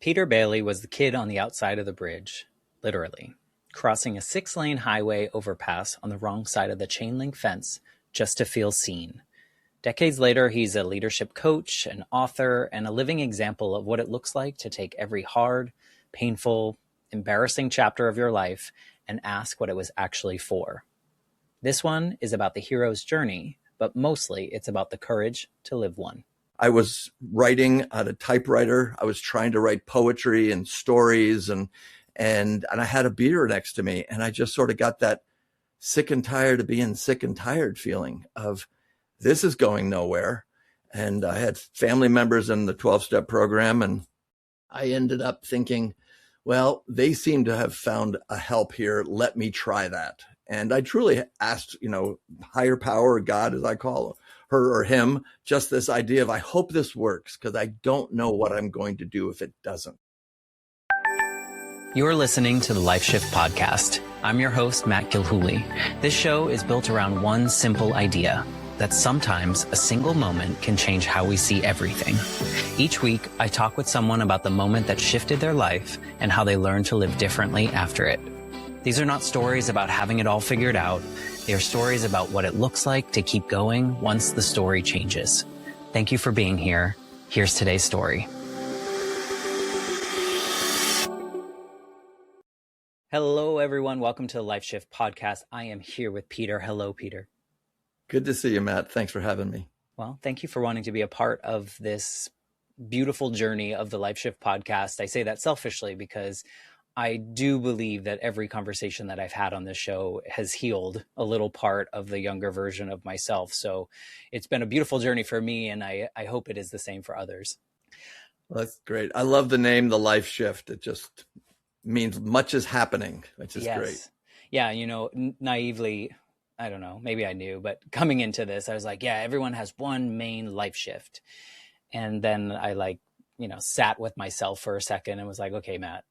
Peter Bailey was the kid on the outside of the bridge, literally, crossing a 6-lane highway overpass on the wrong side of the chain link fence just to feel seen. Decades later, he's a leadership coach, an author, and a living example of what it looks like to take every hard, painful, embarrassing chapter of your life and ask what it was actually for. This one is about the hero's journey, but mostly it's about the courage to live one. I was writing on a typewriter. I was trying to write poetry and stories, and I had a beer next to me, and I just sort of got that sick and tired of being sick and tired feeling of this is going nowhere. And I had family members in the 12-step program, and I ended up thinking, well, they seem to have found a help here. Let me try that. And I truly asked, higher power, God, as I call her or him, just this idea of, I hope this works, because I don't know what I'm going to do if it doesn't. You're listening to the Life Shift Podcast. I'm your host, Matt Gilhooly. This show is built around one simple idea, that sometimes a single moment can change how we see everything. Each week, I talk with someone about the moment that shifted their life and how they learned to live differently after it. These are not stories about having it all figured out. They are stories about what it looks like to keep going once the story changes. Thank you for being here. Here's today's story. Hello, everyone. Welcome to the Life Shift Podcast. I am here with Peter. Hello, Peter. Good to see you, Matt. Thanks for having me. Well, thank you for wanting to be a part of this beautiful journey of the Life Shift Podcast. I say that selfishly because I do believe that every conversation that I've had on this show has healed a little part of the younger version of myself. So it's been a beautiful journey for me, and I hope it is the same for others. Well, that's great. I love the name, The Life Shift. It just means much is happening, which is great. Yeah, naively, I don't know, maybe I knew, but coming into this, I was like, yeah, everyone has one main life shift. And then I sat with myself for a second and was like, okay, Matt,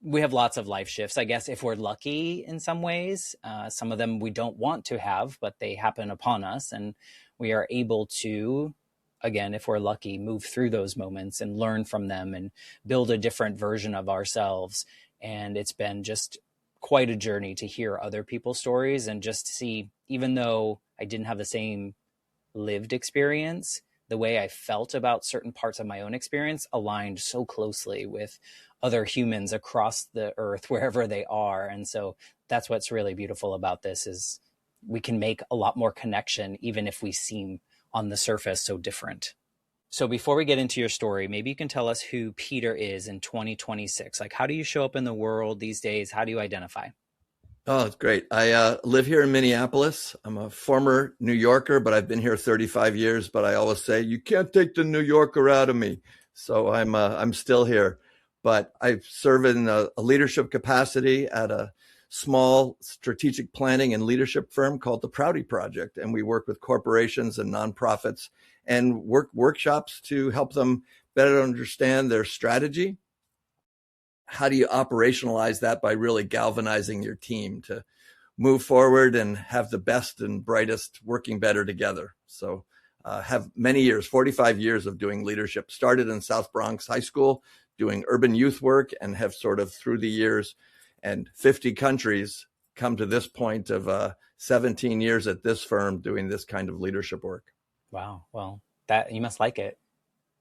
we have lots of life shifts, I guess, if we're lucky in some ways. Some of them we don't want to have, but they happen upon us. And we are able to, again, if we're lucky, move through those moments and learn from them and build a different version of ourselves. And it's been just quite a journey to hear other people's stories and just see, even though I didn't have the same lived experience, the way I felt about certain parts of my own experience aligned so closely with other humans across the earth, wherever they are. And so that's what's really beautiful about this is we can make a lot more connection, even if we seem on the surface so different. So before we get into your story, maybe you can tell us who Peter is in 2026. Like, how do you show up in the world these days? How do you identify? Oh, it's great. I live here in Minneapolis. I'm a former New Yorker, but I've been here 35 years. But I always say, you can't take the New Yorker out of me. So I'm still here. But I serve in a leadership capacity at a small strategic planning and leadership firm called the Prouty Project. And we work with corporations and nonprofits and workshops to help them better understand their strategy. How do you operationalize that by really galvanizing your team to move forward and have the best and brightest working better together? So have many years, 45 years of doing leadership. Started in South Bronx High School, doing urban youth work, and have sort of through the years and 50 countries come to this point of 17 years at this firm doing this kind of leadership work. Wow. Well, that you must like it.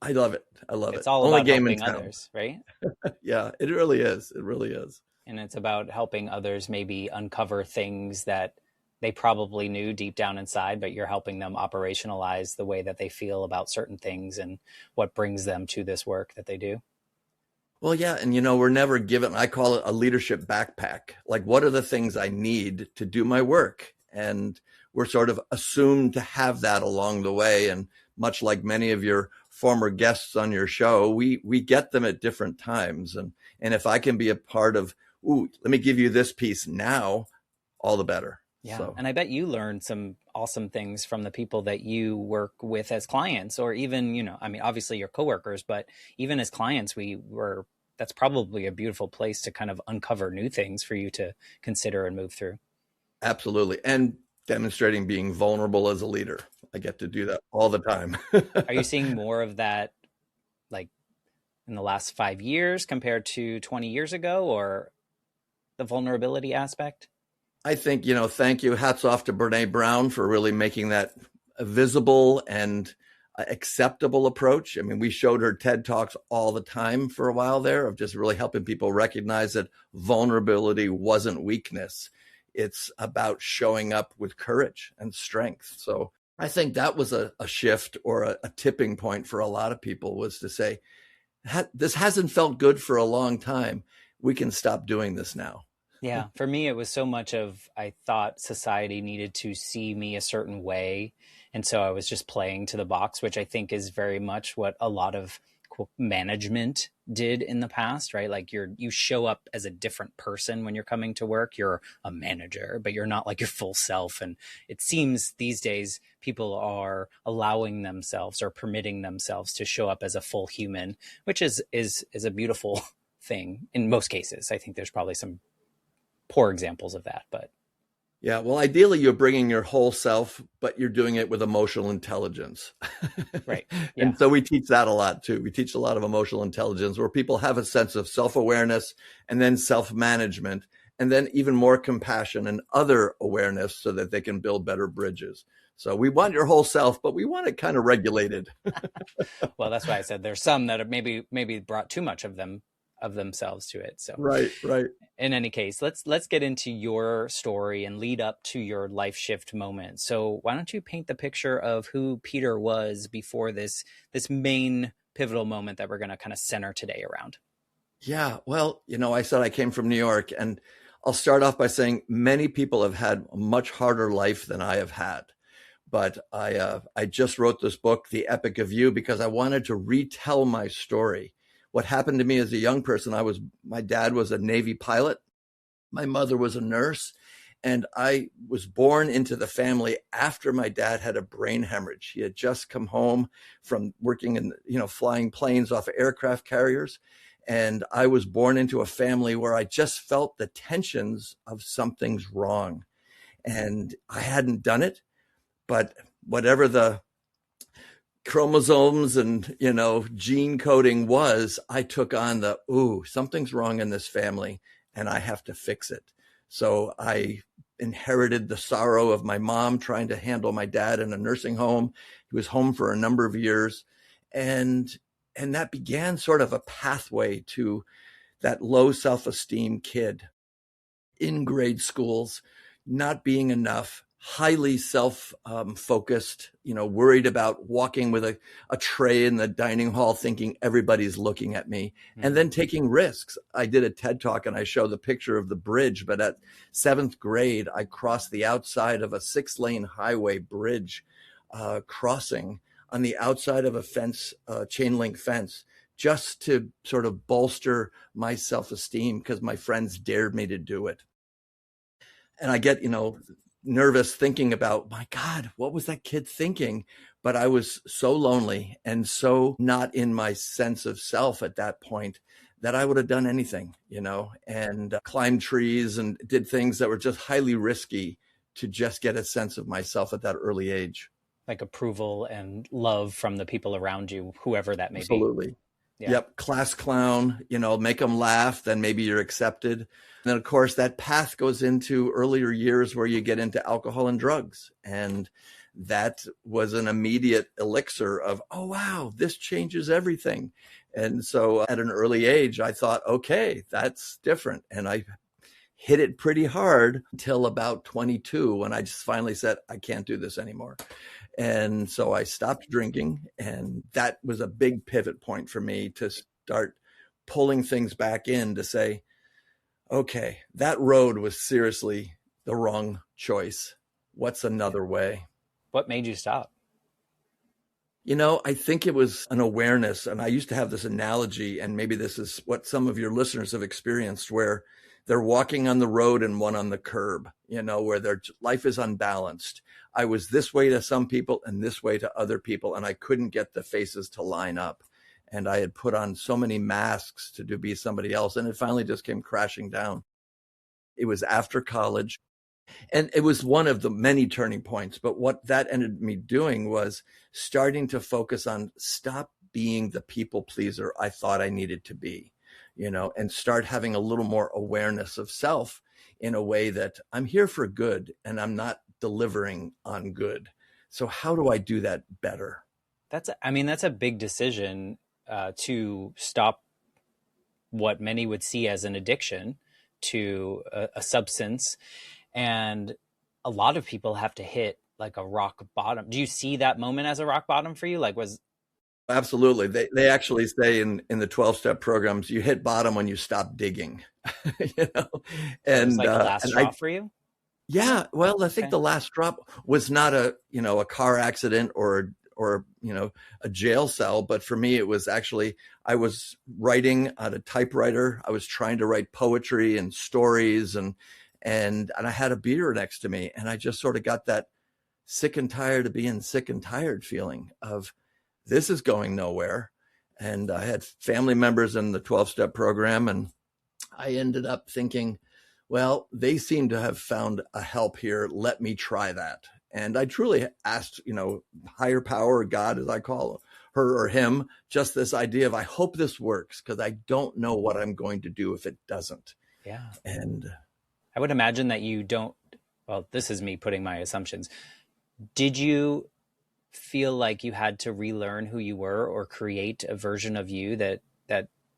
I love it. I love it. It's all about helping others, right? Yeah, it really is. It really is. And it's about helping others maybe uncover things that they probably knew deep down inside, but you're helping them operationalize the way that they feel about certain things and what brings them to this work that they do. Well, yeah. And, we're never given, I call it a leadership backpack. Like, what are the things I need to do my work? And we're sort of assumed to have that along the way. And much like many of your former guests on your show, we get them at different times. And if I can be a part of, let me give you this piece now, all the better. Yeah. So. And I bet you learned some awesome things from the people that you work with as clients, or even, obviously your coworkers, but even as clients, that's probably a beautiful place to kind of uncover new things for you to consider and move through. Absolutely. And demonstrating being vulnerable as a leader. I get to do that all the time. Are you seeing more of that, like in the last 5 years compared to 20 years ago, or the vulnerability aspect? I think, thank you. Hats off to Brene Brown for really making that a visible and acceptable approach. I mean, we showed her TED Talks all the time for a while there of just really helping people recognize that vulnerability wasn't weakness. It's about showing up with courage and strength. So I think that was a shift or a tipping point for a lot of people, was to say, this hasn't felt good for a long time. We can stop doing this now. Yeah, for me, it was so much of, I thought society needed to see me a certain way. And so I was just playing to the box, which I think is very much what a lot of quote, management did in the past, right? Like you show up as a different person when you're coming to work. You're a manager, but you're not like your full self. And it seems these days people are allowing themselves or permitting themselves to show up as a full human, which is a beautiful thing in most cases. I think there's probably some poor examples of that, but yeah, well, ideally you're bringing your whole self, but you're doing it with emotional intelligence. right. Yeah. And so we teach that a lot too. We teach a lot of emotional intelligence, where people have a sense of self-awareness and then self-management, and then even more compassion and other awareness, so that they can build better bridges. So we want your whole self, but we want it kind of regulated. Well, that's why I said there's some that have maybe brought too much of themselves to it. So right. In any case, let's get into your story and lead up to your life shift moment. So why don't you paint the picture of who Peter was before this main pivotal moment that we're going to kind of center today around? Yeah, well, I said I came from New York, and I'll start off by saying many people have had a much harder life than I have had. But I just wrote this book, The Epic of You, because I wanted to retell my story. What happened to me as a young person, my dad was a Navy pilot. My mother was a nurse, and I was born into the family after my dad had a brain hemorrhage. He had just come home from working in, flying planes off of aircraft carriers. And I was born into a family where I just felt the tensions of something's wrong. And I hadn't done it, but whatever the chromosomes and, gene coding was, I took on something's wrong in this family and I have to fix it. So I inherited the sorrow of my mom trying to handle my dad in a nursing home. He was home for a number of years. And that began sort of a pathway to that low self-esteem kid in grade schools, not being enough, highly self-focused, worried about walking with a tray in the dining hall, thinking everybody's looking at me, and then taking risks. I did a TED Talk and I show the picture of the bridge, but at 7th grade, I crossed the outside of a 6-lane highway bridge, crossing on the outside of a fence, chain link fence, just to sort of bolster my self-esteem because my friends dared me to do it. And I get, nervous thinking about, my God, what was that kid thinking? But I was so lonely and so not in my sense of self at that point that I would have done anything, and climbed trees and did things that were just highly risky to just get a sense of myself at that early age. Like approval and love from the people around you, whoever that may Absolutely. be. Yeah. Yep. Class clown, make them laugh, then maybe you're accepted. And then, of course, that path goes into earlier years where you get into alcohol and drugs. And that was an immediate elixir of, oh, wow, this changes everything. And so at an early age, I thought, okay, that's different. And I hit it pretty hard until about 22, when I just finally said, I can't do this anymore. And so I stopped drinking, and that was a big pivot point for me to start pulling things back in to say, okay, that road was seriously the wrong choice. What's another way? What made you stop? I think it was an awareness. And I used to have this analogy, and maybe this is what some of your listeners have experienced, where they're walking on the road and one on the curb, where their life is unbalanced. I was this way to some people and this way to other people, and I couldn't get the faces to line up. And I had put on so many masks to be somebody else, and it finally just came crashing down. It was after college, and it was one of the many turning points. But what that ended me doing was starting to focus on stop being the people pleaser I thought I needed to be, and start having a little more awareness of self in a way that I'm here for good and I'm not delivering on good. So how do I do that better? That's a big decision, to stop what many would see as an addiction to a substance. And a lot of people have to hit like a rock bottom. Do you see that moment as a rock bottom for you? Like, was Absolutely. They actually say in the 12-step programs, you hit bottom when you stop digging, you know, so it was like the last and straw for you? yeah, well, I think Okay. the last drop was not a car accident or a jail cell, but for me it was actually, I was writing on a typewriter. I was trying to write poetry and stories, and I had a beer next to me, and I just sort of got that sick and tired of being sick and tired feeling of, this is going nowhere. And I had family members in the 12-step program, and I ended up thinking, well, they seem to have found a help here. Let me try that. And I truly asked, higher power, God, as I call her or him, just this idea of, I hope this works, because I don't know what I'm going to do if it doesn't. Yeah. And I would imagine that you don't, well, this is me putting my assumptions. Did you feel like you had to relearn who you were or create a version of you that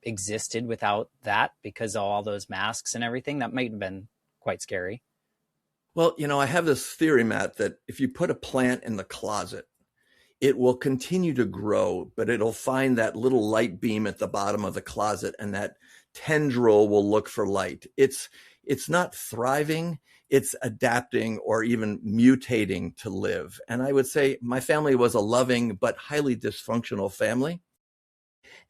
existed without that, because of all those masks and everything? That might have been quite scary. well, I have this theory, Matt, that if you put a plant in the closet, it will continue to grow, but it'll find that little light beam at the bottom of the closet, and that tendril will look for light. It's not thriving, it's adapting or even mutating to live. And I would say my family was a loving but highly dysfunctional family,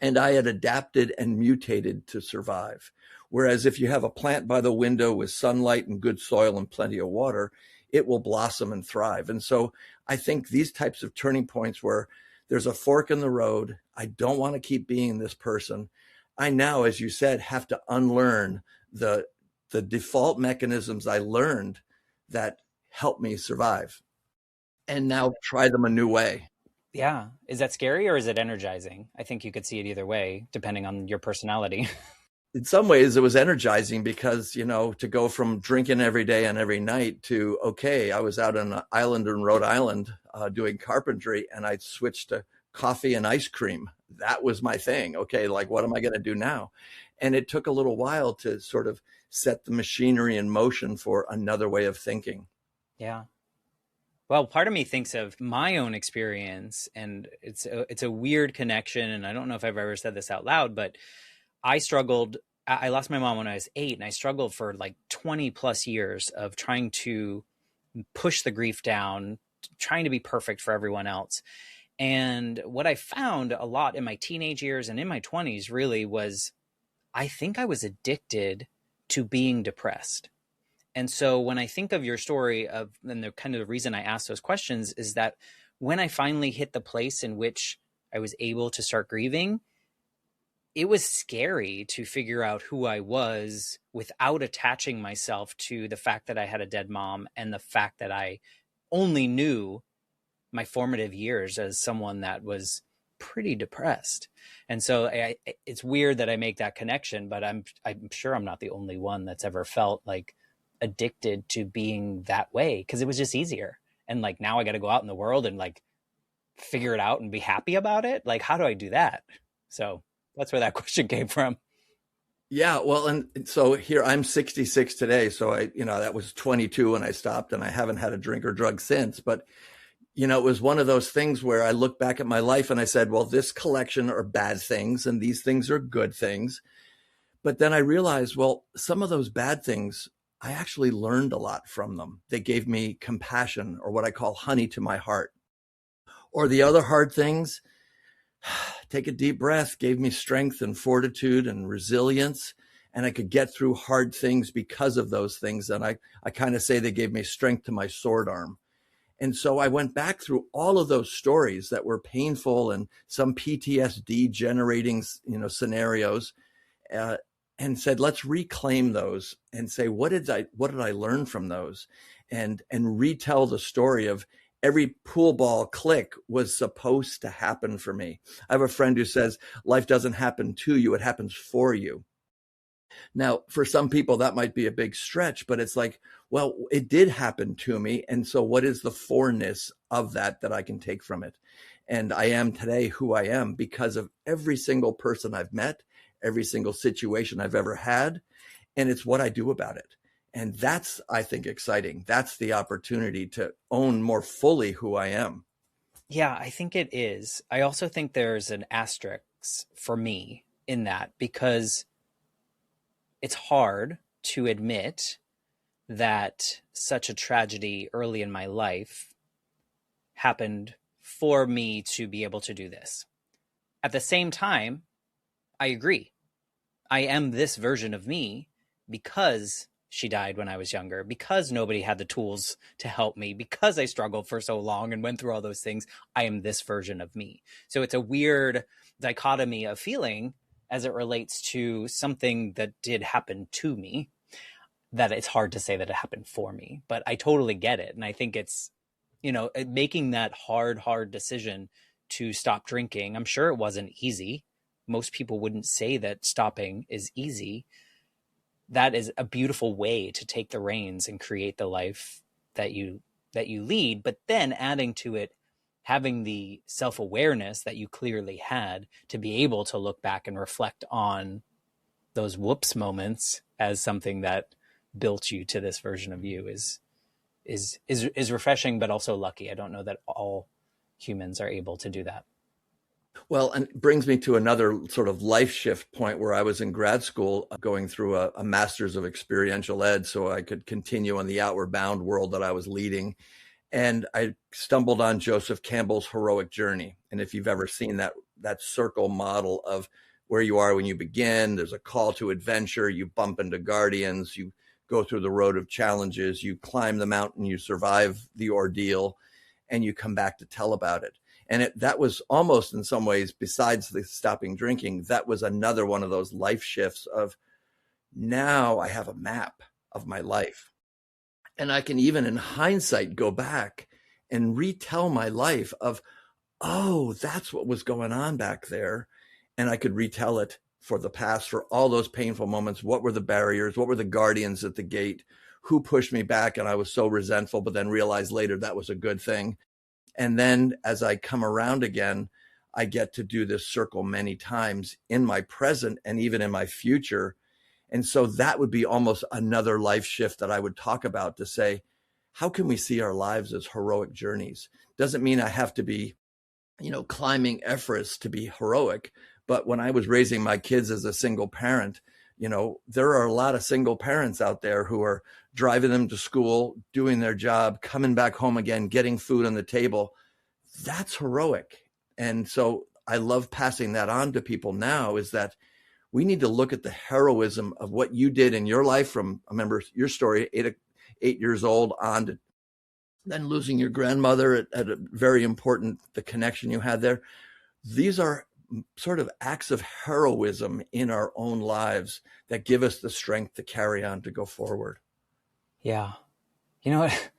and I had adapted and mutated to survive. Whereas if you have a plant by the window with sunlight and good soil and plenty of water, it will blossom and thrive. And so I think these types of turning points where there's a fork in the road, I don't want to keep being this person. I now, as you said, have to unlearn the default mechanisms I learned that help me survive, and now try them a new way. Yeah. Is that scary or is it energizing? I think you could see it either way, depending on your personality. In some ways it was energizing because, to go from drinking every day and every night to, okay, I was out on an island in Rhode Island doing carpentry, and I switched to coffee and ice cream. That was my thing. Okay, like, what am I going to do now? And it took a little while to sort of set the machinery in motion for another way of thinking. Yeah. Well, part of me thinks of my own experience, and it's a weird connection, and I don't know if I've ever said this out loud, but I struggled. I lost my mom when I was 8, and I struggled for like 20 plus years of trying to push the grief down, trying to be perfect for everyone else. And what I found a lot in my teenage years and in my 20s really was, I think I was addicted to being depressed. And so when I think of your story and the kind of the reason I asked those questions is that when I finally hit the place in which I was able to start grieving, it was scary to figure out who I was without attaching myself to the fact that I had a dead mom and the fact that I only knew my formative years as someone that was pretty depressed. And so it's weird that I make that connection, but I'm sure I'm not the only one that's ever felt like addicted to being that way, because it was just easier. And like now I got to go out in the world and like figure it out and be happy about it. Like, how do I do that? So that's where that question came from. Yeah, well, and so here I'm 66 today. So that was 22 when I stopped, and I haven't had a drink or drug since. But, it was one of those things where I look back at my life and I said, well, this collection are bad things and these things are good things. But then I realized, well, some of those bad things, I actually learned a lot from them. They gave me compassion, or what I call honey to my heart. Or the other hard things, take a deep breath, gave me strength and fortitude and resilience. And I could get through hard things because of those things. And I kind of say they gave me strength to my sword arm. And so I went back through all of those stories that were painful and some PTSD generating, scenarios, and said, let's reclaim those and say, what did I learn from those, and retell the story of every pool ball click was supposed to happen for me. I have a friend who says life doesn't happen to you, it happens for you. Now, for some people, that might be a big stretch, but it's like, well, it did happen to me. And so what is the forness of that I can take from it? And I am today who I am because of every single person I've met, every single situation I've ever had. And it's what I do about it. And that's, I think, exciting. That's the opportunity to own more fully who I am. Yeah, I think it is. I also think there's an asterisk for me in that because it's hard to admit that such a tragedy early in my life happened for me to be able to do this. At the same time, I agree. I am this version of me because she died when I was younger, because nobody had the tools to help me, because I struggled for so long and went through all those things. I am this version of me. So it's a weird dichotomy of feeling as it relates to something that did happen to me, that it's hard to say that it happened for me, but I totally get it. And I think it's, making that hard decision to stop drinking. I'm sure it wasn't easy. Most people wouldn't say that stopping is easy. That is a beautiful way to take the reins and create the life that you lead, but then adding to it, having the self-awareness that you clearly had to be able to look back and reflect on those whoops moments as something that built you to this version of you is refreshing, but also lucky. I don't know that all humans are able to do that. Well, and it brings me to another sort of life shift point where I was in grad school going through a master's of experiential ed so I could continue on the outward bound world that I was leading. And I stumbled on Joseph Campbell's heroic journey. And if you've ever seen that circle model of where you are when you begin, there's a call to adventure, you bump into guardians, you go through the road of challenges, you climb the mountain, you survive the ordeal, and you come back to tell about it. And that was almost in some ways, besides the stopping drinking, that was another one of those life shifts of now I have a map of my life. And I can even in hindsight go back and retell my life of, oh, that's what was going on back there. And I could retell it for the past, for all those painful moments. What were the barriers? What were the guardians at the gate? Who pushed me back? And I was so resentful, but then realized later that was a good thing. And then as I come around again, I get to do this circle many times in my present and even in my future. And so that would be almost another life shift that I would talk about, to say, how can we see our lives as heroic journeys? Doesn't mean I have to be, climbing Everest to be heroic. But when I was raising my kids as a single parent, there are a lot of single parents out there who are driving them to school, doing their job, coming back home again, getting food on the table. That's heroic. And so I love passing that on to people now, is that we need to look at the heroism of what you did in your life from, I remember your story, 8 years old on to then losing your grandmother at a very important, the connection you had there. These are sort of acts of heroism in our own lives that give us the strength to carry on, to go forward. Yeah. You know what?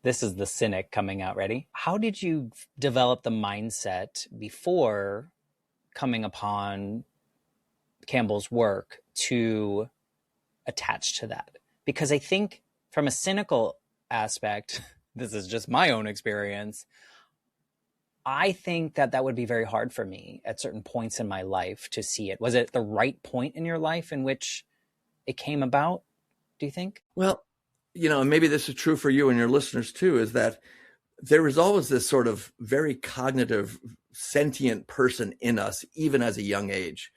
This is the cynic coming out. Ready? How did you develop the mindset before coming upon Campbell's work to attach to that? Because I think from a cynical aspect, this is just my own experience, I think that would be very hard for me at certain points in my life to see it. Was it the right point in your life in which it came about, do you think? Well, and maybe this is true for you and your listeners too, is that there is always this sort of very cognitive, sentient person in us, even as a young age,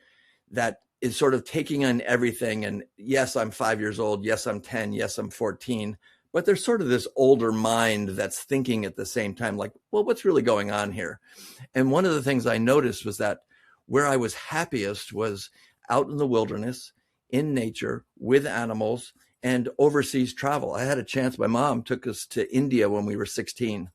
that is sort of taking on everything. And yes, I'm 5 years old. Yes, I'm 10. Yes, I'm 14. But there's sort of this older mind that's thinking at the same time, like, well, what's really going on here? And one of the things I noticed was that where I was happiest was out in the wilderness, in nature, with animals, and overseas travel. I had a chance. My mom took us to India when we were 16.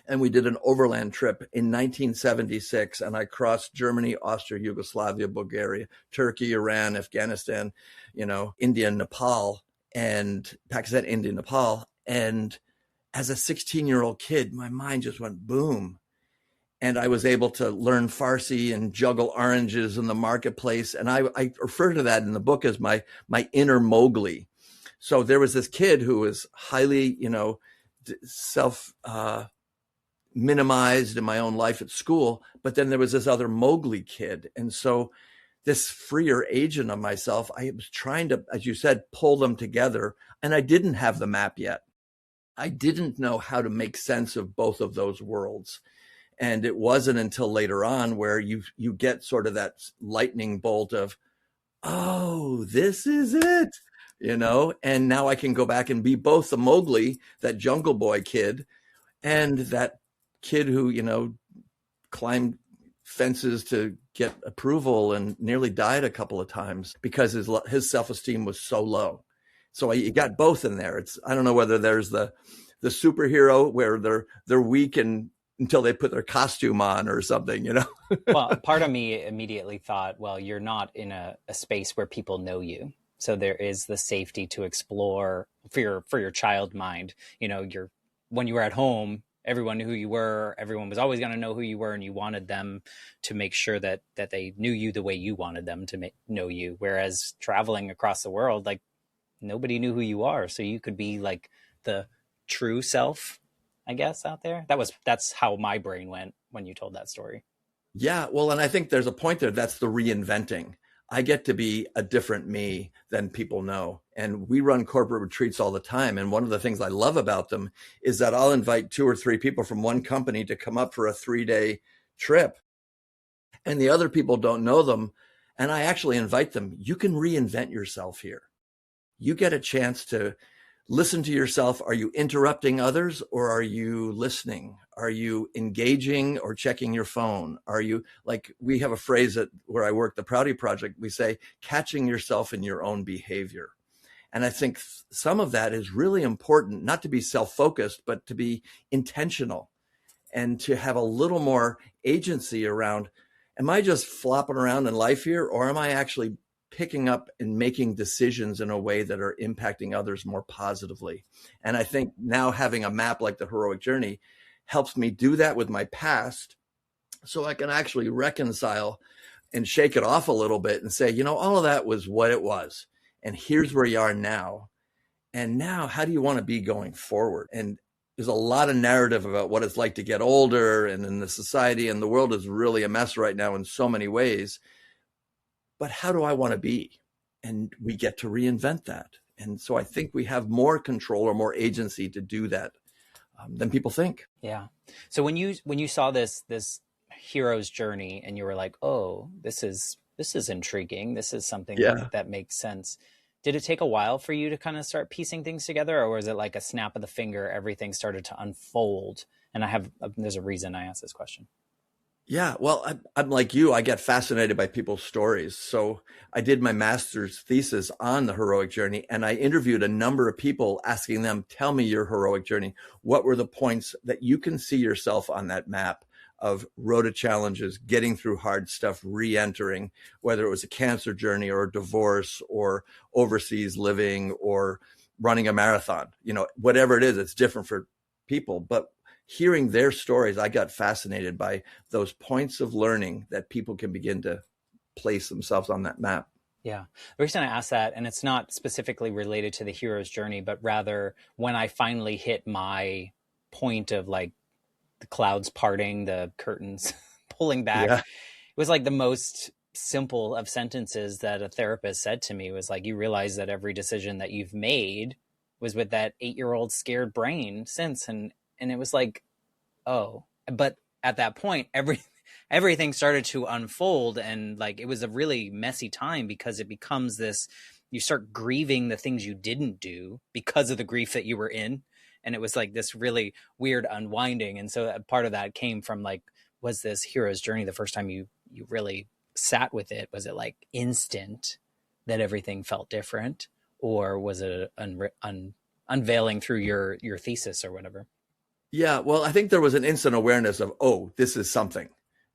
And we did an overland trip in 1976. And I crossed Germany, Austria, Yugoslavia, Bulgaria, Turkey, Iran, Afghanistan, India, Nepal, and Pakistan, India, Nepal. And as a 16-year-old kid, my mind just went boom. And I was able to learn Farsi and juggle oranges in the marketplace. And I refer to that in the book as my inner Mowgli. So there was this kid who was highly, self minimized in my own life at school. But then there was this other Mowgli kid. And so this freer agent of myself, I was trying to, as you said, pull them together. And I didn't have the map yet. I didn't know how to make sense of both of those worlds. And it wasn't until later on where you get sort of that lightning bolt of, oh, this is it, and now I can go back and be both the Mowgli, that Jungle Boy kid, and that kid who, climbed fences to get approval and nearly died a couple of times because his self-esteem was so low. So you got both in there. I don't know whether there's the superhero where they're weak and until they put their costume on or something, Well, part of me immediately thought, well, you're not in a space where people know you. So there is the safety to explore for your child mind. When you were at home, everyone knew who you were. Everyone was always going to know who you were, and you wanted them to make sure that they knew you the way you wanted them to know you. Whereas traveling across the world, like, nobody knew who you are. So you could be like the true self, I guess, out there. That's how my brain went when you told that story. Yeah, well, and I think there's a point there. That's the reinventing. I get to be a different me than people know. And we run corporate retreats all the time. And one of the things I love about them is that I'll invite 2 or 3 people from one company to come up for a 3-day trip. And the other people don't know them. And I actually invite them. You can reinvent yourself here. You get a chance to listen to yourself. Are you interrupting others, or are you listening? Are you engaging or checking your phone? Are you, like, we have a phrase where I work, the Prouty Project, we say, catching yourself in your own behavior. And I think some of that is really important, not to be self-focused, but to be intentional and to have a little more agency around, am I just flopping around in life here, or am I actually picking up and making decisions in a way that are impacting others more positively? And I think now having a map like the Heroic Journey helps me do that with my past, so I can actually reconcile and shake it off a little bit and say, all of that was what it was. And here's where you are now. And now, how do you want to be going forward? And there's a lot of narrative about what it's like to get older, and in the society, and the world is really a mess right now in so many ways. But how do I want to be? And we get to reinvent that. And so I think we have more control or more agency to do that than people think. Yeah. So when you saw this hero's journey and you were like, oh, this is intriguing. This is something that makes sense. Did it take a while for you to kind of start piecing things together, or was it like a snap of the finger, everything started to unfold? And there's a reason I asked this question. Yeah, well, I'm like you. I get fascinated by people's stories. So I did my master's thesis on the heroic journey, and I interviewed a number of people asking them, tell me your heroic journey. What were the points that you can see yourself on that map of road to challenges, getting through hard stuff, re-entering, whether it was a cancer journey or a divorce or overseas living or running a marathon, whatever it is, it's different for people. But hearing their stories, I got fascinated by those points of learning that people can begin to place themselves on that map. Yeah. The reason I asked that, and it's not specifically related to the hero's journey, but rather when I finally hit my point of like the clouds parting, the curtains pulling back, it was like the most simple of sentences that a therapist said to me was like, you realize that every decision that you've made was with that 8-year-old scared brain since. And it was like, oh, but at that point, everything started to unfold. And like, it was a really messy time because it becomes this, you start grieving the things you didn't do because of the grief that you were in. And it was like this really weird unwinding. And so part of that came from like, was this hero's journey the first time you really sat with it? Was it like instant that everything felt different? Or was it unveiling through your thesis or whatever? Yeah, well, I think there was an instant awareness of, oh, this is something,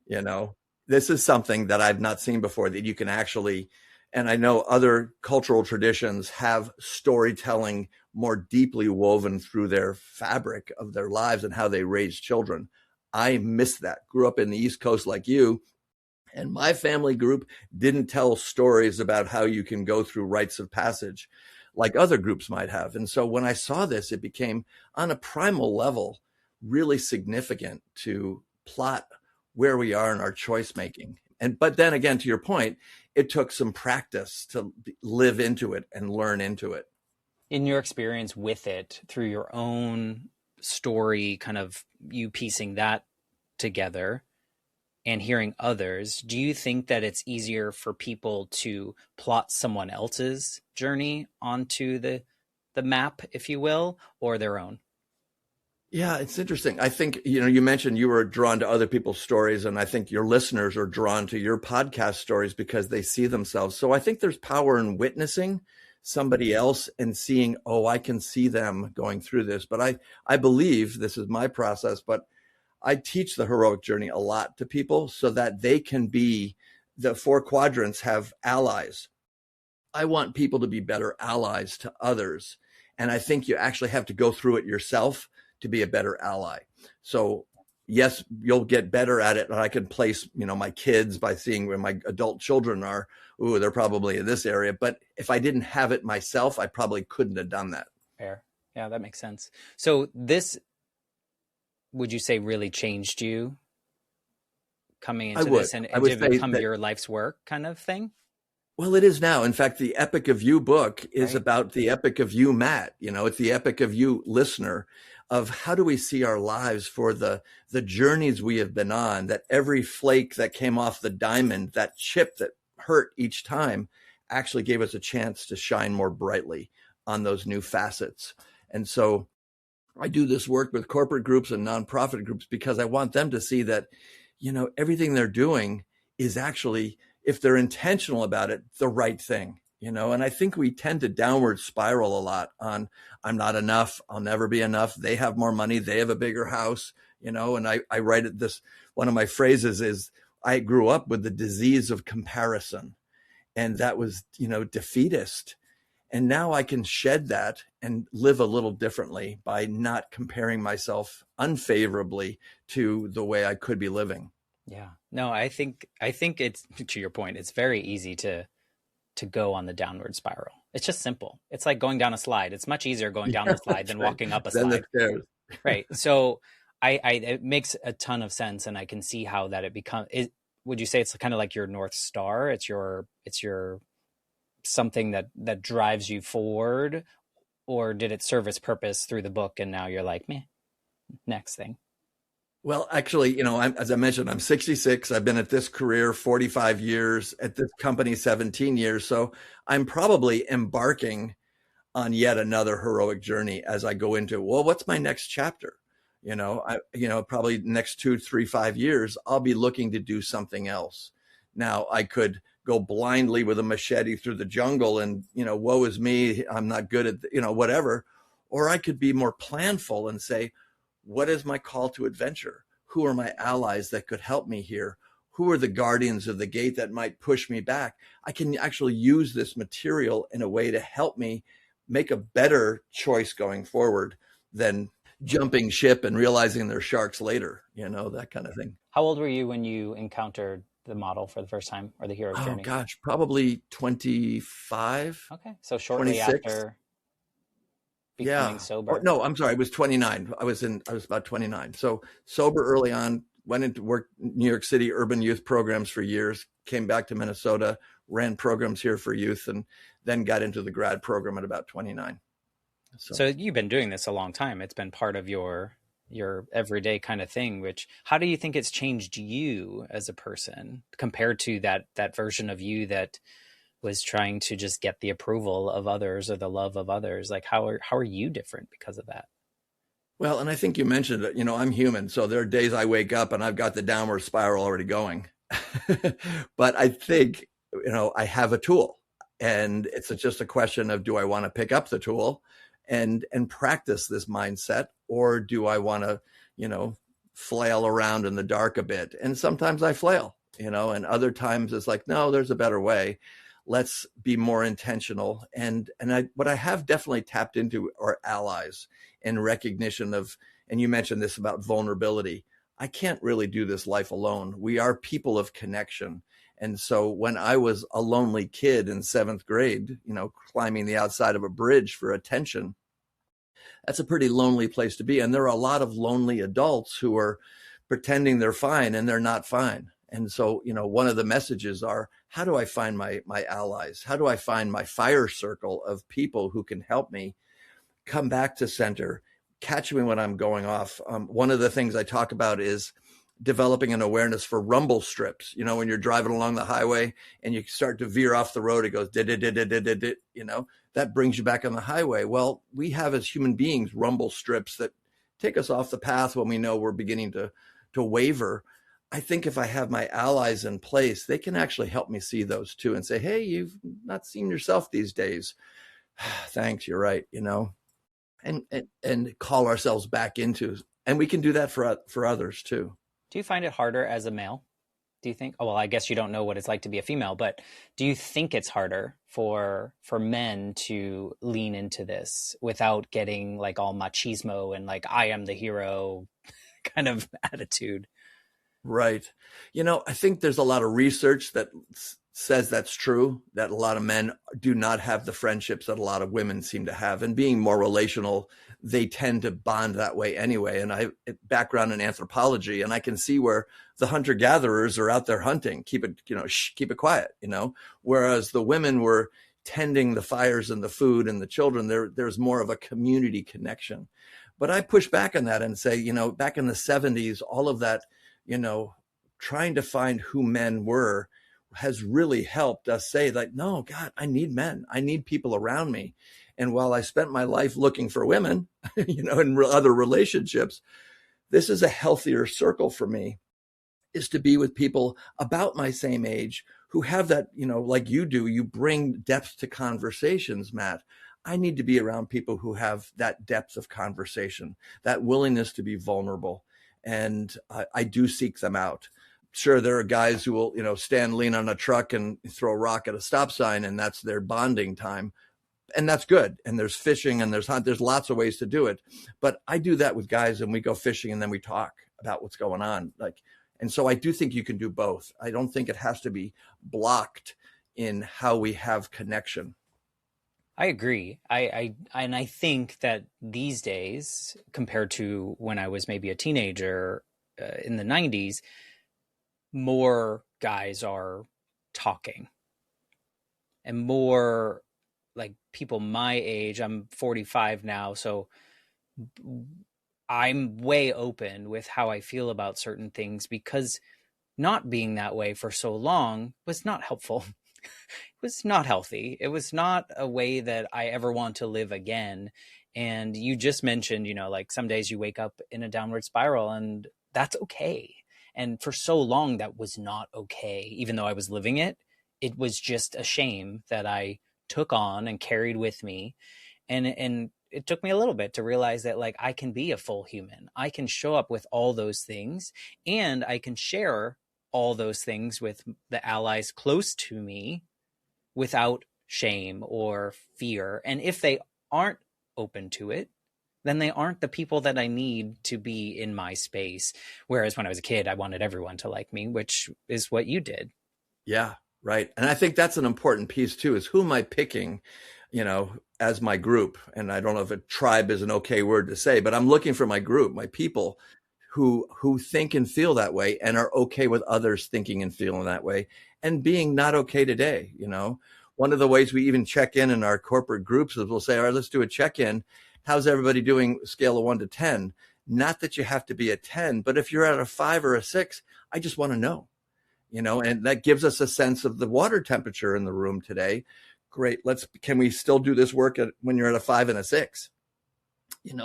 this is something that I've not seen before that you can actually, and I know other cultural traditions have storytelling more deeply woven through their fabric of their lives and how they raise children. I missed that. Grew up in the East Coast like you, and my family group didn't tell stories about how you can go through rites of passage like other groups might have. And so when I saw this, it became on a primal level really significant to plot where we are in our choice making. But then again, to your point, it took some practice to live into it and learn into it. In your experience with it, through your own story, kind of you piecing that together and hearing others, do you think that it's easier for people to plot someone else's journey onto the map, if you will, or their own? Yeah, it's interesting. I think, you mentioned you were drawn to other people's stories, and I think your listeners are drawn to your podcast stories because they see themselves. So I think there's power in witnessing somebody else and seeing, oh, I can see them going through this. But I believe this is my process, but I teach the heroic journey a lot to people so that they can be, the 4 quadrants have allies. I want people to be better allies to others. And I think you actually have to go through it yourself to be a better ally. So yes, you'll get better at it. And I can place, my kids by seeing where my adult children are. Ooh, they're probably in this area. But if I didn't have it myself, I probably couldn't have done that. Fair. Yeah, that makes sense. So this, would you say, really changed you coming into this and did it become your life's work kind of thing? Well, it is now. In fact, the Epic of You book is about the Epic of You, Matt. It's the Epic of You, listener, of how do we see our lives for the journeys we have been on, that every flake that came off the diamond, that chip that hurt each time, actually gave us a chance to shine more brightly on those new facets. And so I do this work with corporate groups and nonprofit groups because I want them to see that, everything they're doing is actually, if they're intentional about it, the right thing, and I think we tend to downward spiral a lot on, I'm not enough, I'll never be enough, they have more money, they have a bigger house, and I write it this, one of my phrases is, I grew up with the disease of comparison, and that was, defeatist. And now I can shed that and live a little differently by not comparing myself unfavorably to the way I could be living. Yeah, no, I think it's, to your point, it's very easy to go on the downward spiral. It's just simple. It's like going down a slide. It's much easier going down the slide than walking up a slide. Right. So it makes a ton of sense, and I can see how that would you say it's kind of like your North Star? It's your something that drives you forward, or did it serve its purpose through the book and now you're like, meh, next thing? Well, actually, as I mentioned, I'm 66. I've been at this career 45 years, at this company 17 years. So I'm probably embarking on yet another heroic journey as I go into, well, what's my next chapter? Probably next 2, 3, 5 years, I'll be looking to do something else. Now I could go blindly with a machete through the jungle and, woe is me, I'm not good at, whatever. Or I could be more planful and say, what is my call to adventure? Who are my allies that could help me here? Who are the guardians of the gate that might push me back? I can actually use this material in a way to help me make a better choice going forward than jumping ship and realizing they're sharks later, that kind of thing. How old were you when you encountered the model for the first time, or the hero's journey? Oh gosh, probably 25. Okay, so shortly 26. After becoming sober. Oh, no, I'm sorry, it was 29. I was about 29. So sober early on, went into work New York City urban youth programs for years, came back to Minnesota, ran programs here for youth, and then got into the grad program at about 29. So you've been doing this a long time. It's been part of your everyday kind of thing, how do you think it's changed you as a person compared to that version of you that was trying to just get the approval of others or the love of others? Like, how are you different because of that? Well, and I think you mentioned it, I'm human. So there are days I wake up and I've got the downward spiral already going. But I think, I have a tool, and it's just a question of, do I want to pick up the tool and practice this mindset, or do I want to, flail around in the dark a bit? And sometimes I flail, and other times it's like, no, there's a better way. let's be more intentional. What I have definitely tapped into are allies and recognition of, and you mentioned this about vulnerability. I can't really do this life alone. We are people of connection. And so when I was a lonely kid in seventh grade, climbing the outside of a bridge for attention, that's a pretty lonely place to be. And there are a lot of lonely adults who are pretending they're fine and they're not fine. And so, one of the messages are, how do I find my allies? How do I find my fire circle of people who can help me come back to center, catch me when I'm going off? One of the things I talk about is developing an awareness for rumble strips. When you're driving along the highway and you start to veer off the road, it goes, that brings you back on the highway. Well, we have as human beings rumble strips that take us off the path when we know we're beginning to waver. I think if I have my allies in place, they can actually help me see those too and say, hey, you've not seen yourself these days. Thanks, you're right, and call ourselves back into, and we can do that for others too. Do you find it harder as a male? Do you think? Oh, well, I guess you don't know what it's like to be a female, but do you think it's harder for men to lean into this without getting like all machismo and like I am the hero kind of attitude? Right. I think there's a lot of research that says that's true, that a lot of men do not have the friendships that a lot of women seem to have. And being more relational, they tend to bond that way anyway. And I background in anthropology, and I can see where the hunter gatherers are out there hunting, keep it quiet, whereas the women were tending the fires and the food and the children. There's more of a community connection. But I push back on that and say, back in the 70s, all of that, trying to find who men were has really helped us say like, no, God, I need men. I need people around me. And while I spent my life looking for women, in other relationships, this is a healthier circle for me, is to be with people about my same age who have that, like you do, you bring depth to conversations, Matt. I need to be around people who have that depth of conversation, that willingness to be vulnerable. And I do seek them out. Sure, there are guys who will, lean on a truck and throw a rock at a stop sign, and that's their bonding time. And that's good. And there's fishing and there's lots of ways to do it. But I do that with guys, and we go fishing and then we talk about what's going on. And so I do think you can do both. I don't think it has to be blocked in how we have connection. I agree. I think that these days, compared to when I was maybe a teenager in the 90s, more guys are talking, and more like people my age. I'm 45 now, so I'm way open with how I feel about certain things, because not being that way for so long was not helpful. It was not healthy. It was not a way that I ever want to live again. And you just mentioned, like some days you wake up in a downward spiral, and that's okay. And for so long, that was not okay. Even though I was living it, it was just a shame that I took on and carried with me. And it took me a little bit to realize that like I can be a full human. I can show up with all those things, and I can share all those things with the allies close to me without shame or fear. And if they aren't open to it, then they aren't the people that I need to be in my space. Whereas when I was a kid, I wanted everyone to like me, which is what you did. Yeah, right. And I think that's an important piece too, is who am I picking, as my group? And I don't know if a tribe is an okay word to say, but I'm looking for my group, my people who think and feel that way and are okay with others thinking and feeling that way and being not okay today. One of the ways we even check in our corporate groups is we'll say, all right, let's do a check-in. How's everybody doing? Scale of 1 to 10. Not that you have to be a 10, but if you're at a 5 or a 6, I just want to know, and that gives us a sense of the water temperature in the room today. Great. Can we still do this work when you're at a 5 and a 6?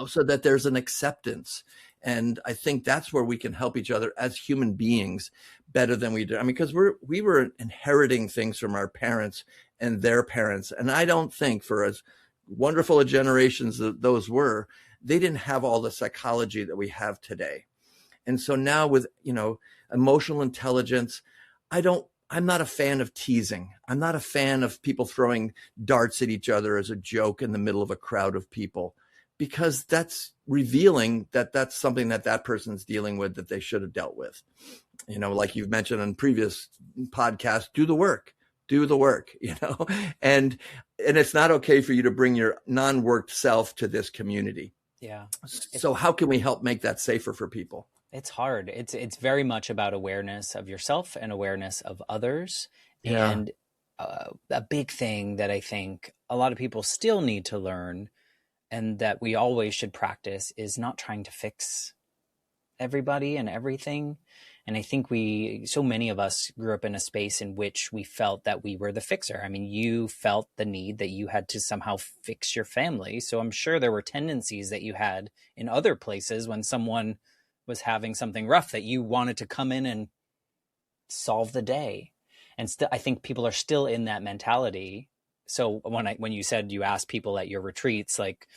So that there's an acceptance. And I think that's where we can help each other as human beings better than we do. I mean, because we were inheriting things from our parents and their parents. And I don't think, for as wonderful a generations that those were, they didn't have all the psychology that we have today. And so now with, emotional intelligence, I don't I'm not a fan of teasing. I'm not a fan of people throwing darts at each other as a joke in the middle of a crowd of people, because that's revealing that that's something that that person's dealing with that they should have dealt with. You know, like you've mentioned on previous podcasts, do the work, you know, and it's not okay for you to bring your non-worked self to this community. Yeah. So how can we help make that safer for people? It's hard. It's very much about awareness of yourself and awareness of others. Yeah. And a big thing that I think a lot of people still need to learn, and that we always should practice, is not trying to fix everybody and everything. And I think so many of us grew up in a space in which we felt that we were the fixer. I mean, you felt the need that you had to somehow fix your family. So I'm sure there were tendencies that you had in other places when someone was having something rough, that you wanted to come in and solve the day. And still, I think people are still in that mentality. So when you said you asked people at your retreats, like,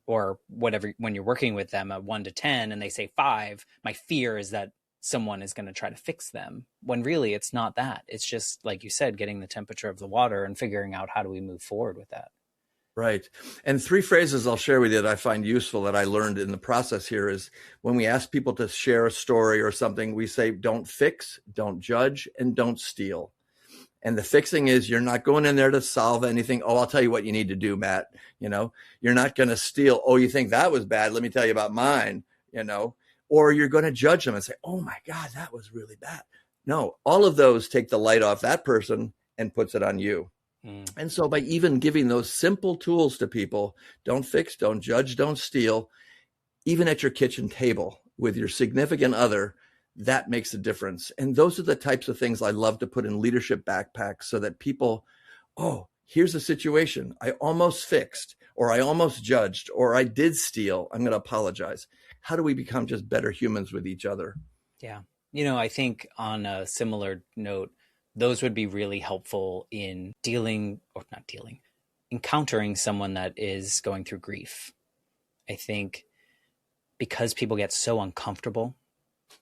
or whatever, when you're working with them at 1 to 10 and they say 5, my fear is that someone is going to try to fix them, when really it's not that. It's just, like you said, getting the temperature of the water and figuring out how do we move forward with that. Right. And 3 phrases I'll share with you that I find useful that I learned in the process here is, when we ask people to share a story or something, we say, don't fix, don't judge, and don't steal. And the fixing is, you're not going in there to solve anything. Oh, I'll tell you what you need to do, Matt. You know, you're not going to steal. Oh, you think that was bad? Let me tell you about mine, you know, or you're going to judge them and say, oh my God, that was really bad. No, all of those take the light off that person and puts it on you. And so by even giving those simple tools to people, don't fix, don't judge, don't steal, even at your kitchen table with your significant other, that makes a difference. And those are the types of things I love to put in leadership backpacks, so that people, oh, here's a situation. I almost fixed, or I almost judged, or I did steal. I'm going to apologize. How do we become just better humans with each other? Yeah. You know, I think on a similar note, those would be really helpful in encountering someone that is going through grief. I think because people get so uncomfortable,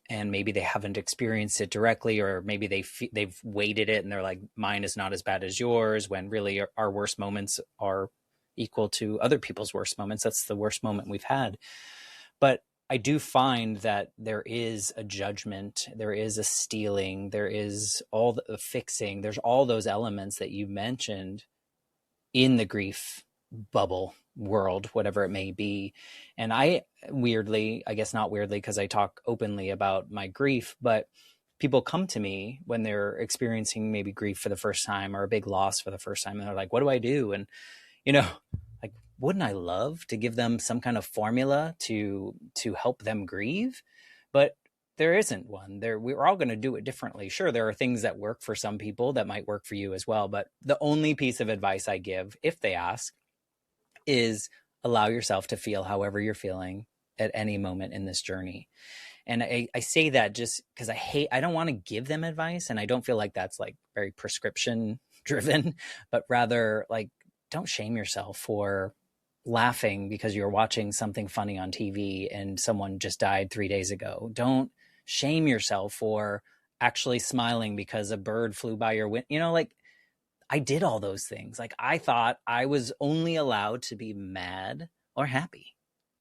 and maybe they haven't experienced it directly, or maybe they've weighted it and they're like, mine is not as bad as yours, when really our worst moments are equal to other people's worst moments. That's the worst moment we've had. But I do find that there is a judgment, there is a stealing, there is all the fixing, there's all those elements that you mentioned in the grief bubble world, whatever it may be. And I guess not weirdly, because I talk openly about my grief, but people come to me when they're experiencing maybe grief for the first time, or a big loss for the first time, and they're like, what do I do? And, you know, like, wouldn't I love to give them some kind of formula to help them grieve? But there isn't one. We're all going to do it differently. Sure, there are things that work for some people that might work for you as well. But the only piece of advice I give, if they ask, is allow yourself to feel however you're feeling at any moment in this journey. And I say that just because I don't want to give them advice, and I don't feel like that's like very prescription driven, but rather, like, don't shame yourself for laughing because you're watching something funny on TV and someone just died 3 days ago. Don't shame yourself for actually smiling because a bird flew by your window. You know, like, I did all those things. Like, I thought I was only allowed to be mad or happy.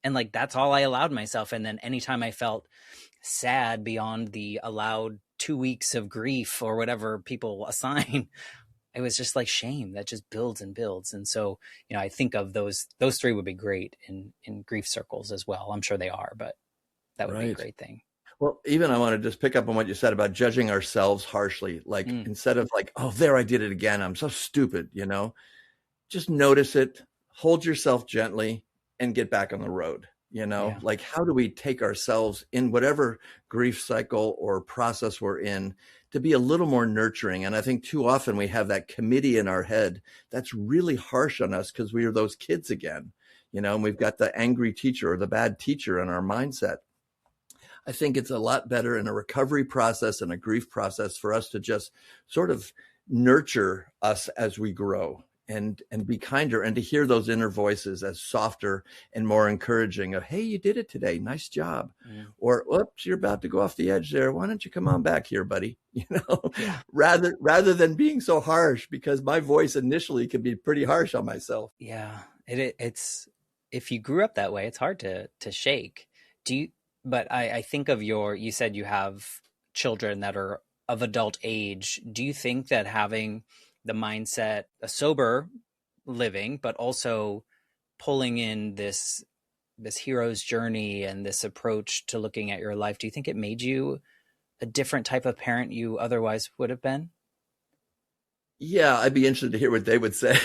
And like, that's all I allowed myself. And then anytime I felt sad beyond the allowed 2 weeks of grief or whatever people assign, it was just like shame that just builds and builds. And so, you know, I think of those 3 would be great in grief circles as well. I'm sure they are, but that would be a great thing. Well, even I want to just pick up on what you said about judging ourselves harshly. Like, instead of like, oh, there, I did it again, I'm so stupid, you know, just notice it, hold yourself gently, and get back on the road. You know, like, how do we take ourselves in whatever grief cycle or process we're in to be a little more nurturing? And I think too often we have that committee in our head that's really harsh on us because we are those kids again, you know, and we've got the angry teacher or the bad teacher in our mindset. I think it's a lot better in a recovery process and a grief process for us to just sort of nurture us as we grow and be kinder, and to hear those inner voices as softer and more encouraging of, hey, you did it today. Nice job. Mm. Or, whoops, you're about to go off the edge there. Why don't you come on back here, buddy? Yeah. Rather than being so harsh, because my voice initially can be pretty harsh on myself. Yeah. It's, if you grew up that way, it's hard to shake. Do you, but I think of you said you have children that are of adult age. Do you think that having the mindset, a sober living, but also pulling in this hero's journey and this approach to looking at your life, do you think it made you a different type of parent you otherwise would have been? Yeah, I'd be interested to hear what they would say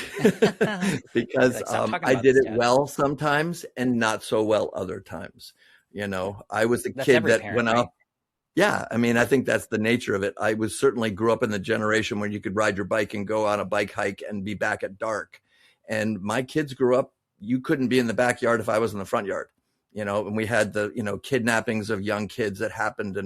because Like, stop talking I about did this, it Dad. well sometimes and not so well other times. I was a That's kid every that parent, went right? out. Yeah, I mean, I think that's the nature of it. I was certainly grew up in the generation when you could ride your bike and go on a bike hike and be back at dark. And my kids grew up, you couldn't be in the backyard if I was in the front yard, and we had the, kidnappings of young kids that happened.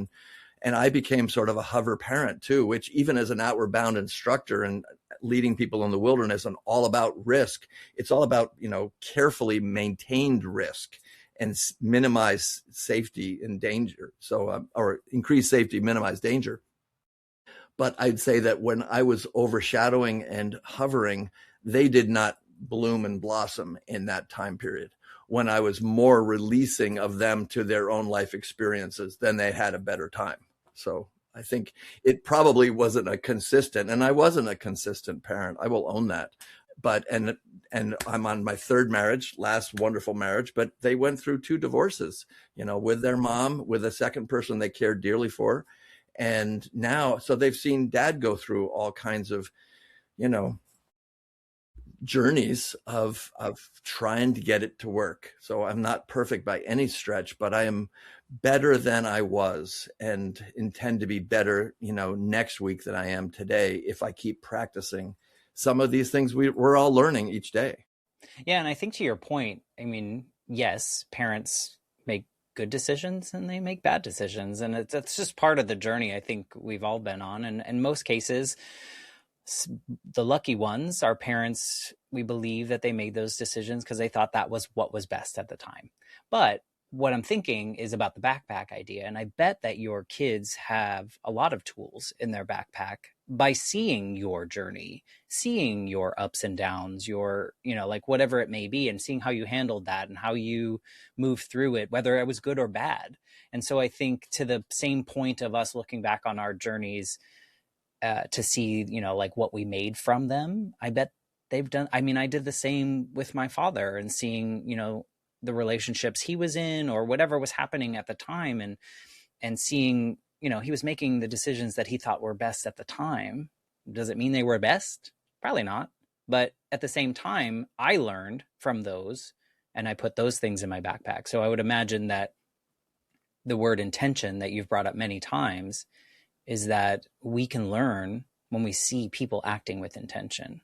And I became sort of a hover parent too, which even as an outward bound instructor and leading people in the wilderness and all about risk, it's all about, carefully maintained risk and minimize safety and danger. So, or increase safety, minimize danger. But I'd say that when I was overshadowing and hovering, they did not bloom and blossom in that time period. When I was more releasing of them to their own life experiences, then they had a better time. So I think it probably wasn't a consistent, and I wasn't a consistent parent. I will own that. But and I'm on my third marriage, last wonderful marriage, but they went through 2 divorces, with their mom, with a second person they cared dearly for. And now, so they've seen dad go through all kinds of, journeys of trying to get it to work. So I'm not perfect by any stretch, but I am better than I was and intend to be better, next week than I am today if I keep practicing some of these things we're all learning each day. Yeah, and I think to your point, I mean, yes, parents make good decisions and they make bad decisions, and it's just part of the journey I think we've all been on. And in most cases, the lucky ones, our parents, we believe that they made those decisions because they thought that was what was best at the time. But what I'm thinking is about the backpack idea. And I bet that your kids have a lot of tools in their backpack by seeing your journey, seeing your ups and downs, your, like whatever it may be, and seeing how you handled that and how you moved through it, whether it was good or bad. And so I think to the same point of us looking back on our journeys, to see, like what we made from them, I bet they've done. I mean, I did the same with my father and seeing, the relationships he was in or whatever was happening at the time, and seeing, he was making the decisions that he thought were best at the time. Does it mean they were best? Probably not. But at the same time, I learned from those and I put those things in my backpack. So I would imagine that the word intention that you've brought up many times is that we can learn when we see people acting with intention,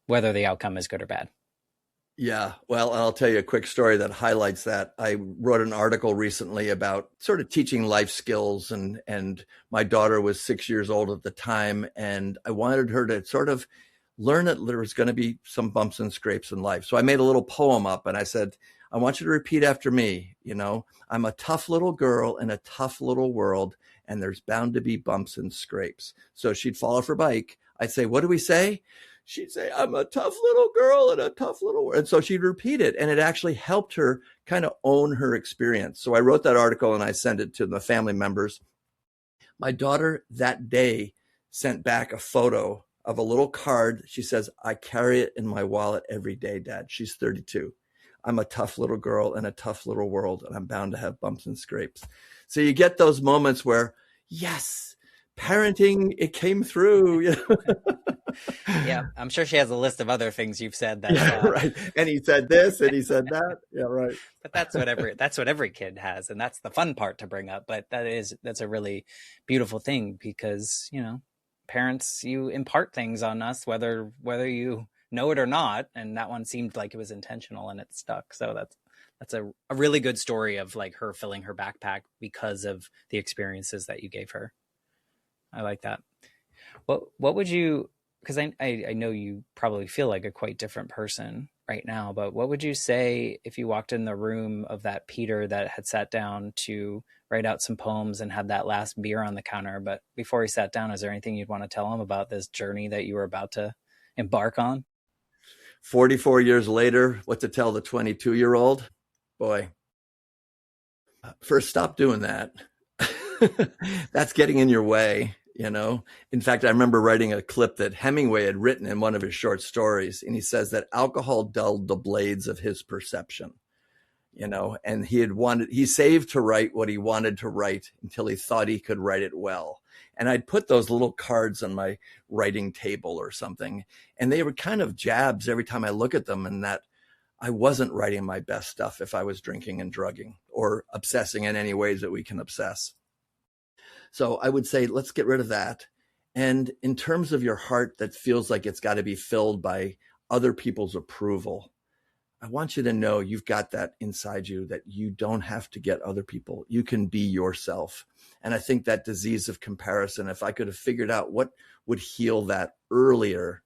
whether the outcome is good or bad. Yeah, well, I'll tell you a quick story that highlights that. I wrote an article recently about sort of teaching life skills, and my daughter was 6 years old at the time, and I wanted her to sort of learn that there was going to be some bumps and scrapes in life. So I made a little poem up, and I said, I want you to repeat after me. I'm a tough little girl in a tough little world, and there's bound to be bumps and scrapes. So she'd fall off her bike. I'd say, what do we say? She'd say, I'm a tough little girl in a tough little world. And so she'd repeat it, and it actually helped her kind of own her experience. So I wrote that article and I sent it to the family members. My daughter that day sent back a photo of a little card. She says, I carry it in my wallet every day, Dad. She's 32. I'm a tough little girl in a tough little world, and I'm bound to have bumps and scrapes. So you get those moments where, yes, parenting, it came through. Yeah, I'm sure she has a list of other things you've said that. Yeah, right. And he said this, and he said that. Yeah, right. But that's what every kid has, and that's the fun part to bring up. But that's a really beautiful thing because parents, you impart things on us whether you know it or not, and that one seemed like it was intentional and it stuck. So that's a really good story of like her filling her backpack because of the experiences that you gave her. I like that. What would you, because I know you probably feel like a quite different person right now, but what would you say if you walked in the room of that Peter that had sat down to write out some poems and had that last beer on the counter? But before he sat down, is there anything you'd want to tell him about this journey that you were about to embark on? 44 years later, what to tell the 22-year-old? Boy, first, stop doing that. That's getting in your way, you know? In fact, I remember writing a clip that Hemingway had written in one of his short stories, and he says that alcohol dulled the blades of his perception, you know, and he saved to write what he wanted to write until he thought he could write it well. And I'd put those little cards on my writing table or something, and they were kind of jabs every time I look at them, and that I wasn't writing my best stuff if I was drinking and drugging or obsessing in any ways that we can obsess. So I would say, let's get rid of that. And in terms of your heart that feels like it's got to be filled by other people's approval, I want you to know you've got that inside you, that you don't have to get other people. You can be yourself. And I think that disease of comparison, if I could have figured out what would heal that earlier,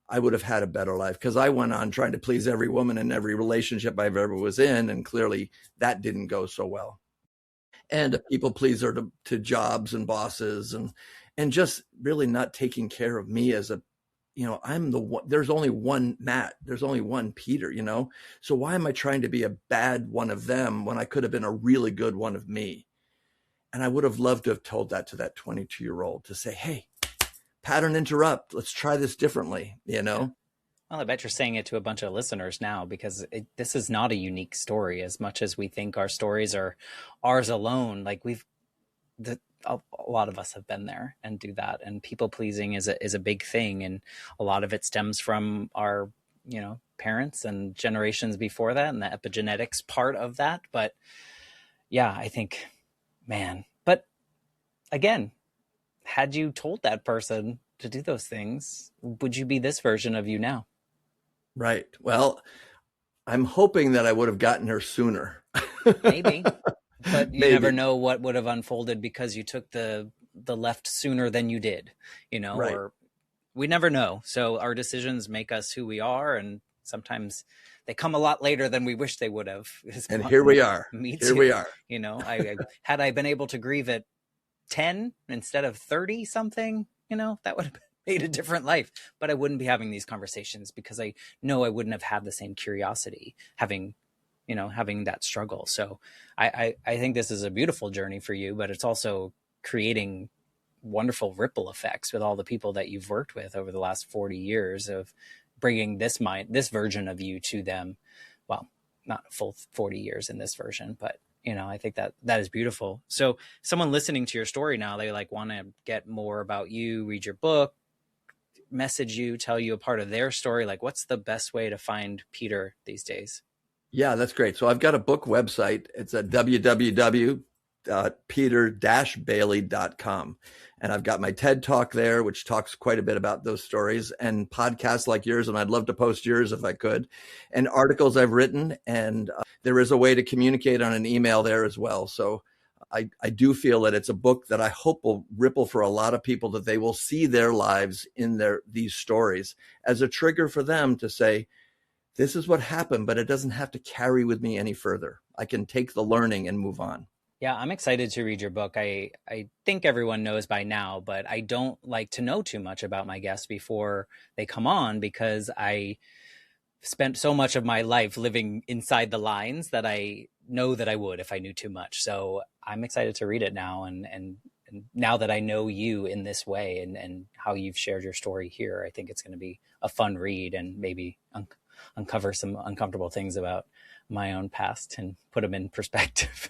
I would have had a better life, because I went on trying to please every woman in every relationship I've ever was in. And clearly that didn't go so well. And a people pleaser to jobs and bosses, and just really not taking care of me as a, you know, I'm the one, there's only one Matt, there's only one Peter, you know? So why am I trying to be a bad one of them when I could have been a really good one of me? And I would have loved to have told that to that 22-year-old, to say, hey, pattern interrupt. Let's try this differently, you know? Well, I bet you're saying it to a bunch of listeners now, because this is not a unique story as much as we think our stories are ours alone. Like a lot of us have been there and do that. And people pleasing is a big thing. And a lot of it stems from our, you know, parents and generations before that, and the epigenetics part of that. But yeah, I think, man, but again, had you told that person to do those things, would you be this version of you now? Right. Well, I'm hoping that I would have gotten her sooner. Maybe, but you Maybe. never know what would have unfolded because you took the left sooner than you did, you know, Right. or we never know. So our decisions make us who we are, and sometimes they come a lot later than we wish they would have. And here we are. Me too. Here we are. You know, had I been able to grieve at 10 instead of 30 something, you know, that would have made a different life. But I wouldn't be having these conversations, because I know I wouldn't have had the same curiosity having that struggle. So I think this is a beautiful journey for you, but it's also creating wonderful ripple effects with all the people that you've worked with over the last 40 years of bringing this version of you to them. Well, not a full 40 years in this version, but you know, I think that is beautiful. So someone listening to your story now, they like want to get more about you, read your book, message you, tell you a part of their story. Like, what's the best way to find Peter these days? Yeah, that's great. So I've got a book website. It's at www.peter-bailey.com. And I've got my TED Talk there, which talks quite a bit about those stories, and podcasts like yours. And I'd love to post yours if I could, and articles I've written. And there is a way to communicate on an email there as well. So I do feel that it's a book that I hope will ripple for a lot of people, that they will see their lives in these stories as a trigger for them to say, this is what happened, but it doesn't have to carry with me any further. I can take the learning and move on. Yeah, I'm excited to read your book. I think everyone knows by now, but I don't like to know too much about my guests before they come on, because I spent so much of my life living inside the lines that I know that I would if I knew too much. So I'm excited to read it now. And now that I know you in this way, and how you've shared your story here, I think it's going to be a fun read, and maybe uncover some uncomfortable things about my own past and put them in perspective.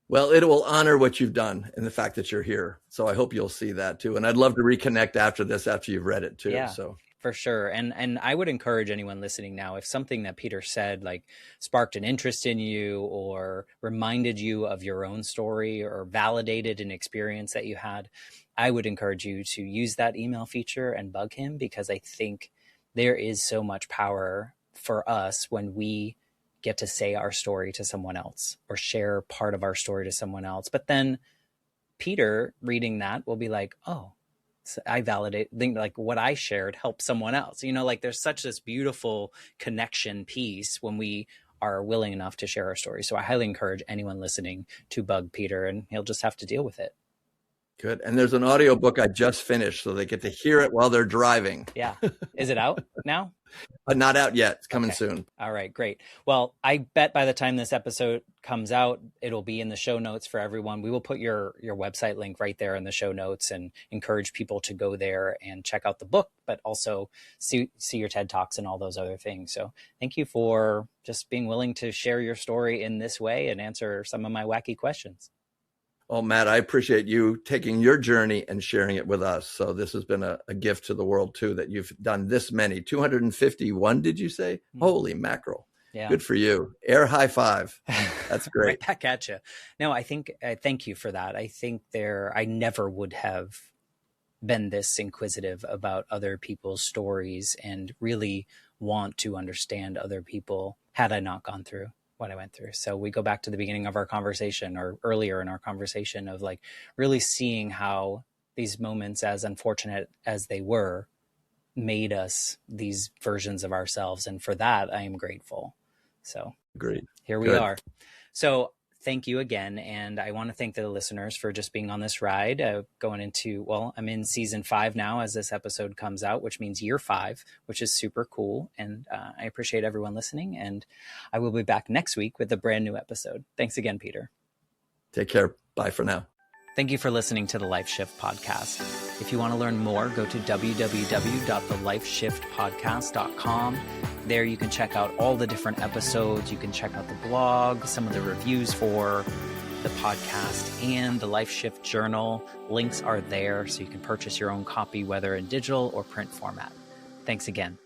Well, it will honor what you've done and the fact that you're here. So I hope you'll see that too. And I'd love to reconnect after this, after you've read it too. Yeah. So for sure. And I would encourage anyone listening now, if something that Peter said like sparked an interest in you, or reminded you of your own story, or validated an experience that you had, I would encourage you to use that email feature and bug him, because I think there is so much power for us when we get to say our story to someone else, or share part of our story to someone else. But then Peter reading that will be like, oh, I validate, think like what I shared helped someone else. You know, like there's such this beautiful connection piece when we are willing enough to share our story. So I highly encourage anyone listening to bug Peter, and he'll just have to deal with it. Good. And there's an audiobook I just finished, so they get to hear it while they're driving. Yeah. Is it out now? Not out yet. It's coming soon. All right, great. Well, I bet by the time this episode comes out, it'll be in the show notes for everyone. We will put your website link right there in the show notes and encourage people to go there and check out the book, but also see your TED Talks and all those other things. So thank you for just being willing to share your story in this way and answer some of my wacky questions. Oh, Matt, I appreciate you taking your journey and sharing it with us. So this has been a gift to the world, too, that you've done this many. 251, did you say? Mm-hmm. Holy mackerel. Yeah. Good for you. Air high five. That's great. Right back at you. No, I thank you for that. I think I never would have been this inquisitive about other people's stories and really want to understand other people had I not gone through what I went through. So we go back to the beginning of our conversation, or earlier in our conversation, of like really seeing how these moments, as unfortunate as they were, made us these versions of ourselves. And for that, I am grateful. So great. Here we are. So thank you again. And I want to thank the listeners for just being on this ride, going into, well, I'm in season 5 now as this episode comes out, which means year 5, which is super cool. And I appreciate everyone listening. And I will be back next week with a brand new episode. Thanks again, Peter. Take care. Bye for now. Thank you for listening to the Life Shift Podcast. If you want to learn more, go to www.thelifeshiftpodcast.com. There you can check out all the different episodes. You can check out the blog, some of the reviews for the podcast, and the Life Shift Journal. Links are there so you can purchase your own copy, whether in digital or print format. Thanks again.